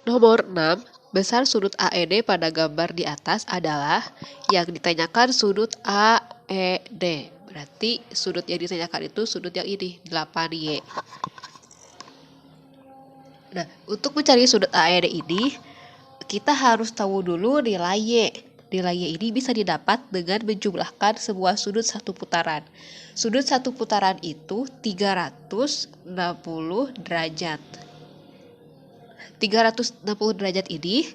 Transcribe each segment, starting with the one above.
Nomor 6, besar sudut AED pada gambar di atas adalah yang ditanyakan sudut AED. Berarti sudut yang ditanyakan itu sudut yang ini, 8Y. Nah, untuk mencari sudut AED ini, kita harus tahu dulu nilai Y. Nilai Y ini bisa didapat dengan menjumlahkan semua sudut satu putaran. Sudut satu putaran itu 360 derajat. 360 derajat ini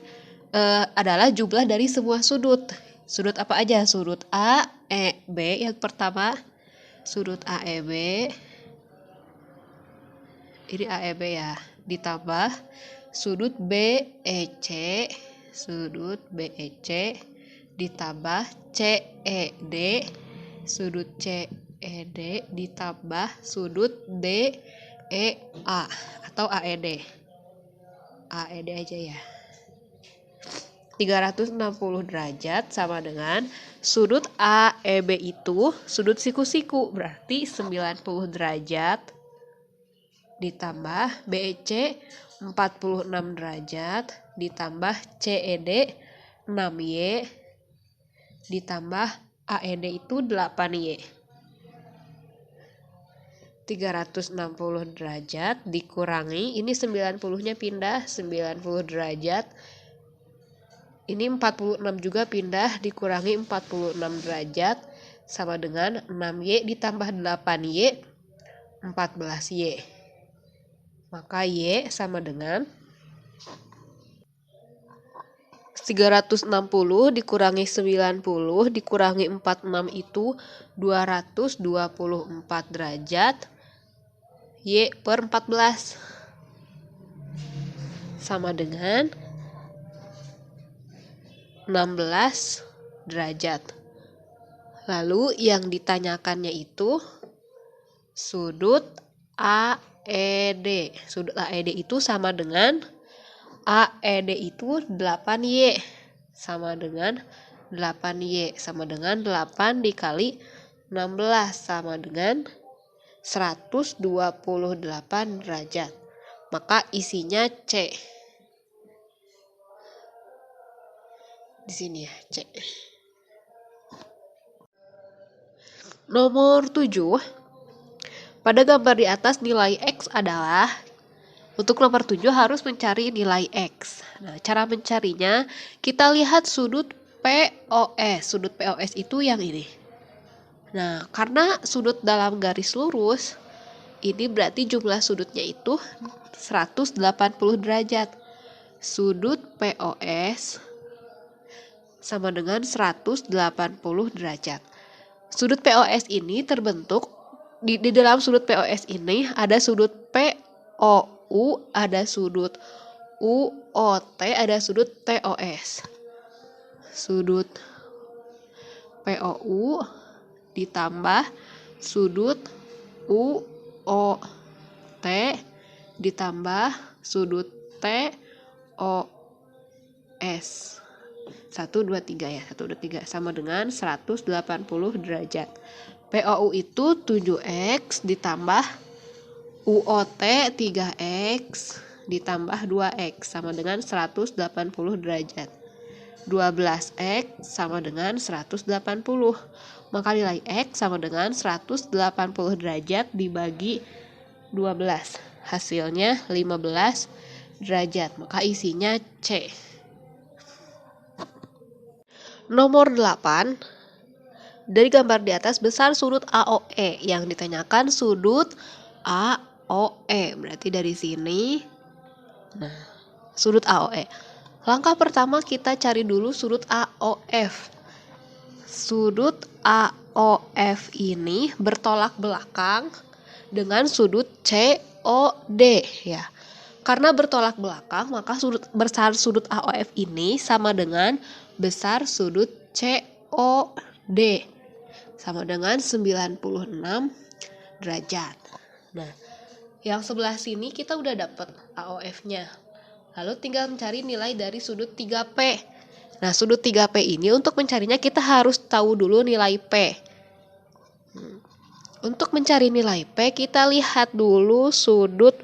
adalah jumlah dari semua sudut. Sudut apa aja? Sudut A, E, B yang pertama. Sudut AEB. Ini AEB ya. Ditambah sudut BEC. Sudut BEC. Ditambah CED. Sudut CED. Ditambah sudut DEA atau AED. AED aja ya. 360 derajat sama dengan sudut AEB itu sudut siku-siku, berarti 90 derajat ditambah BEC 46 derajat ditambah CED 6Y ditambah AED itu 8Y. 360 derajat dikurangi, ini 90-nya pindah 90 derajat. Ini 46 juga pindah dikurangi 46 derajat sama dengan 6Y ditambah 8Y 14Y. Maka Y sama dengan 360 dikurangi 90 dikurangi 46 itu 224 derajat. Y per 14 sama dengan 16 derajat. Lalu yang ditanyakannya itu sudut AED. Sudut AED itu sama dengan AED itu 8Y sama dengan 8Y sama dengan 8 dikali 16 sama dengan 128 derajat. Maka isinya C. Di sini ya, C. Nomor 7. Pada gambar di atas nilai X adalah, untuk nomor 7 harus mencari nilai X. Nah, cara mencarinya kita lihat sudut POS. Sudut POS itu yang ini. Nah, karena sudut dalam garis lurus, ini berarti jumlah sudutnya itu 180 derajat. Sudut POS sama dengan 180 derajat. Sudut POS ini terbentuk, di dalam sudut POS ini ada sudut POU, ada sudut UOT, ada sudut TOS. Sudut POU ditambah sudut UOT ditambah sudut TOS. 1, 2, 3 ya. 1, 2, 3 sama dengan 180 derajat. POU itu 7X ditambah UOT 3X ditambah 2X sama dengan 180 derajat. 12X sama dengan 180. Maka nilai X sama dengan 180 derajat dibagi 12. Hasilnya 15 derajat. Maka isinya C. Nomor 8. Dari gambar di atas besar sudut AOE. Yang ditanyakan sudut AOE. Berarti dari sini. Nah, sudut AOE. Langkah pertama kita cari dulu sudut AOF. Sudut AOF ini bertolak belakang dengan sudut COD ya. Karena bertolak belakang, maka besar sudut AOF ini sama dengan besar sudut COD. Sama dengan 96 derajat. Nah, yang sebelah sini kita udah dapat AOF-nya. Lalu tinggal mencari nilai dari sudut 3P. Nah, sudut 3P ini untuk mencarinya kita harus tahu dulu nilai P. Untuk mencari nilai P, kita lihat dulu sudut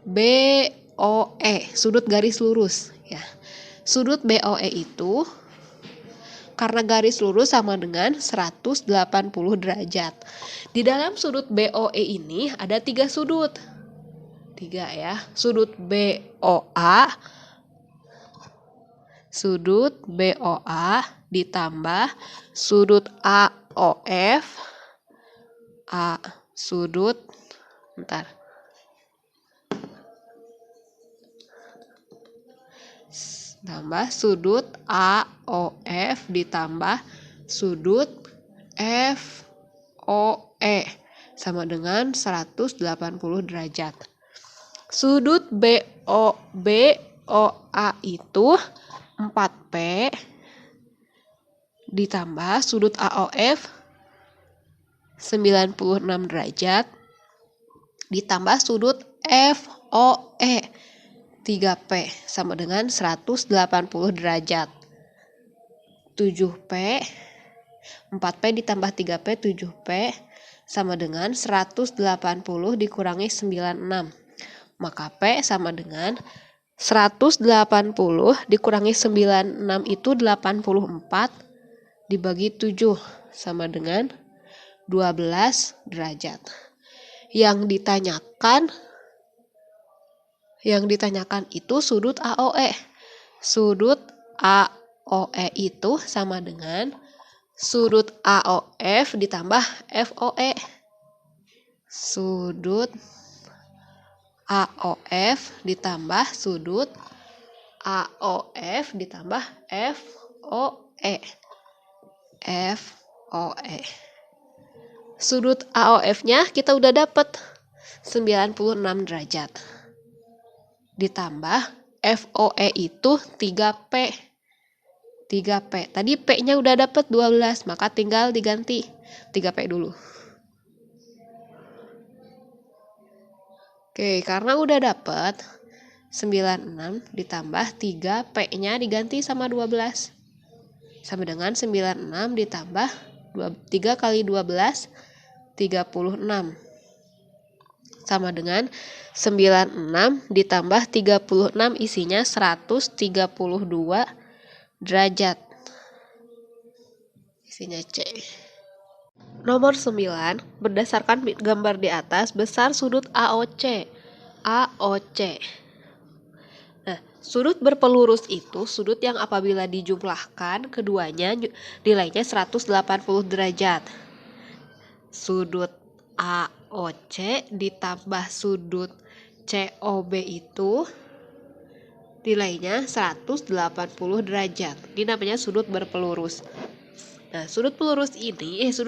BOD. BOE, sudut garis lurus ya. Sudut BOE itu karena garis lurus sama dengan 180 derajat. Di dalam sudut BOE ini ada 3 sudut. 3 ya. Sudut BOA, sudut BOA ditambah sudut AOF, tambah sudut AOF ditambah sudut FOE sama dengan 180 derajat. Sudut BOA itu 4P ditambah sudut AOF 96 derajat ditambah sudut FOE 3P sama dengan 180 derajat. 7P 4P ditambah 3P 7P sama dengan 180 dikurangi 96. Maka P sama dengan 180 dikurangi 96 itu 84 dibagi 7 sama dengan 12 derajat. Yang ditanyakan itu sudut AOE. Sudut AOE itu sama dengan sudut AOF ditambah FOE. Sudut AOF ditambah sudut AOF ditambah FOE. Sudut AOF-nya kita udah dapat 96 derajat. Ditambah FOE itu 3P. Tadi P-nya udah dapat 12, maka tinggal diganti 3P dulu. Oke, karena udah dapat 96 ditambah 3, P-nya diganti sama 12. Sama dengan 96 ditambah 3 kali 12, 36. Sama dengan 96 ditambah 36 isinya 132 derajat. Isinya C. Nomor 9, berdasarkan gambar di atas, besar sudut AOC. Nah, sudut berpelurus itu sudut yang apabila dijumlahkan keduanya nilainya 180 derajat. Sudut AOC ditambah sudut COB itu nilainya 180 derajat. Ini namanya sudut berpelurus. Nah, sudut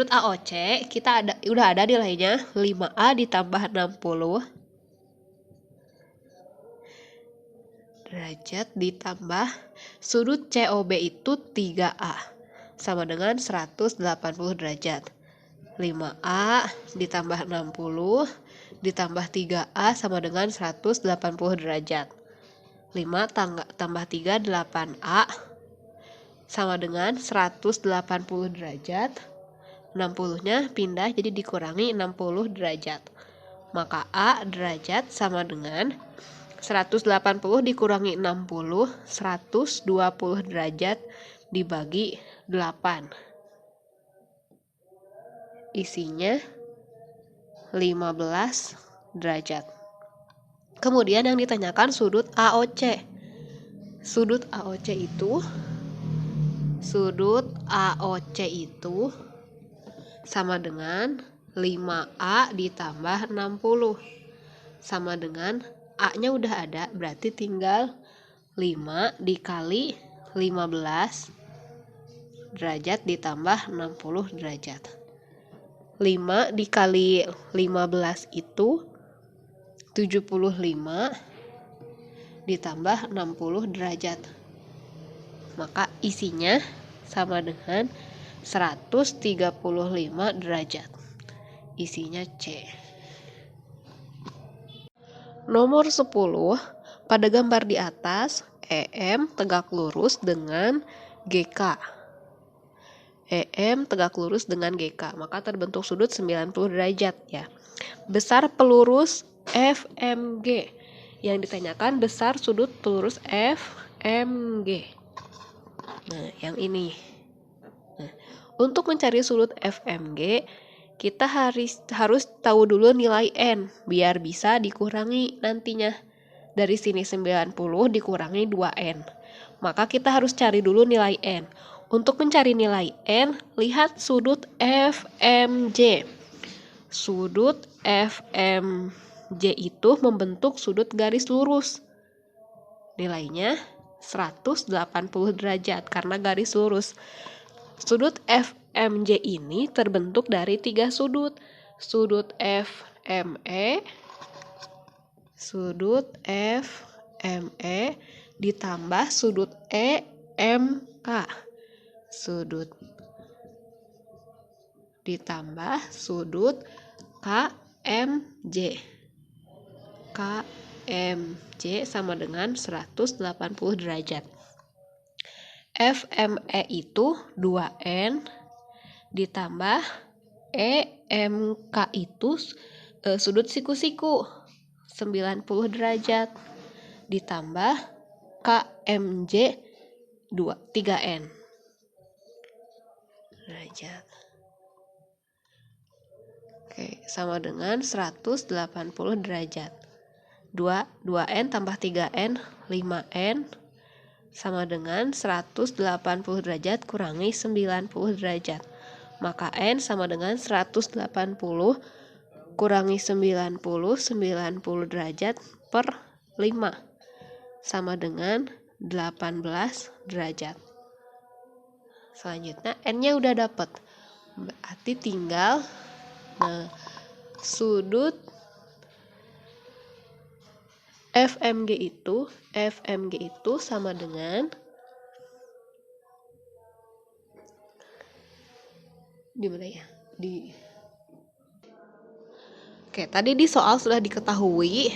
AOC kita udah ada nilainya 5A ditambah 60 derajat ditambah sudut COB itu 3A sama dengan 180 derajat. 5A ditambah 60 ditambah 3A sama dengan 180 derajat. 5 tambah 3 8A sama dengan 180 derajat. 60-nya pindah jadi dikurangi 60 derajat. Maka A derajat sama dengan 180 dikurangi 60, 120 derajat dibagi 8. Isinya 15 derajat. Kemudian yang ditanyakan sudut AOC. Sudut AOC itu sama dengan 5A ditambah 60. Sama dengan A-nya udah ada, berarti tinggal 5 dikali 15 derajat ditambah 60 derajat. 5 dikali 15 itu 75 ditambah 60 derajat. Maka isinya sama dengan 135 derajat. Isinya C. Nomor 10, pada gambar di atas, EM tegak lurus dengan GK. EM tegak lurus dengan GK, maka terbentuk sudut 90 derajat ya. Besar pelurus FMG yang ditanyakan besar sudut lurus FMG. Nah, yang ini. Nah, untuk mencari sudut FMG, kita harus tahu dulu nilai N, biar bisa dikurangi nantinya. Dari sini 90 dikurangi 2N. Maka kita harus cari dulu nilai N. Untuk mencari nilai N, lihat sudut FMJ. Sudut FMJ itu membentuk sudut garis lurus. Nilainya 180 derajat karena garis lurus. Sudut FMJ ini terbentuk dari 3 sudut. Sudut FME, sudut FME ditambah sudut EMK. Sudut ditambah sudut KMJ. KMJ sama dengan 180 derajat. FME itu 2N ditambah EMK itu sudut siku-siku 90 derajat ditambah KMJ 3N derajat. Oke, sama dengan 180 derajat. 2N tambah 3N 5N sama dengan 180 derajat kurangi 90 derajat. Maka N sama dengan 180 kurangi 90 derajat per 5 sama dengan 18 derajat. Selanjutnya N-nya udah dapat. Berarti tinggal sudut FMG itu sama dengan di mana ya? Oke, tadi di soal sudah diketahui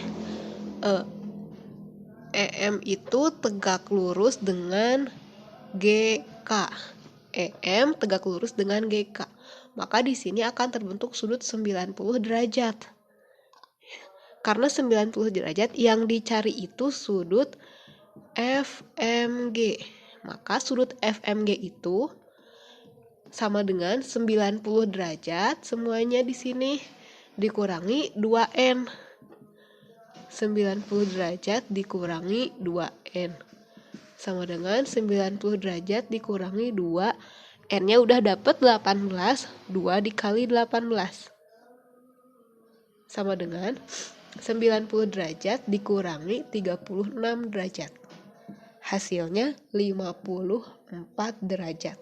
EM itu tegak lurus dengan GK. EM tegak lurus dengan GK. Maka di sini akan terbentuk sudut 90 derajat. Karena 90 derajat yang dicari itu sudut FMG. Maka sudut FMG itu sama dengan 90 derajat semuanya di sini dikurangi 2N. 90 derajat dikurangi 2N sama dengan 90 derajat dikurangi 2. N-nya udah dapet 18. 2 dikali 18 sama dengan 90 derajat dikurangi 36 derajat. Hasilnya 54 derajat.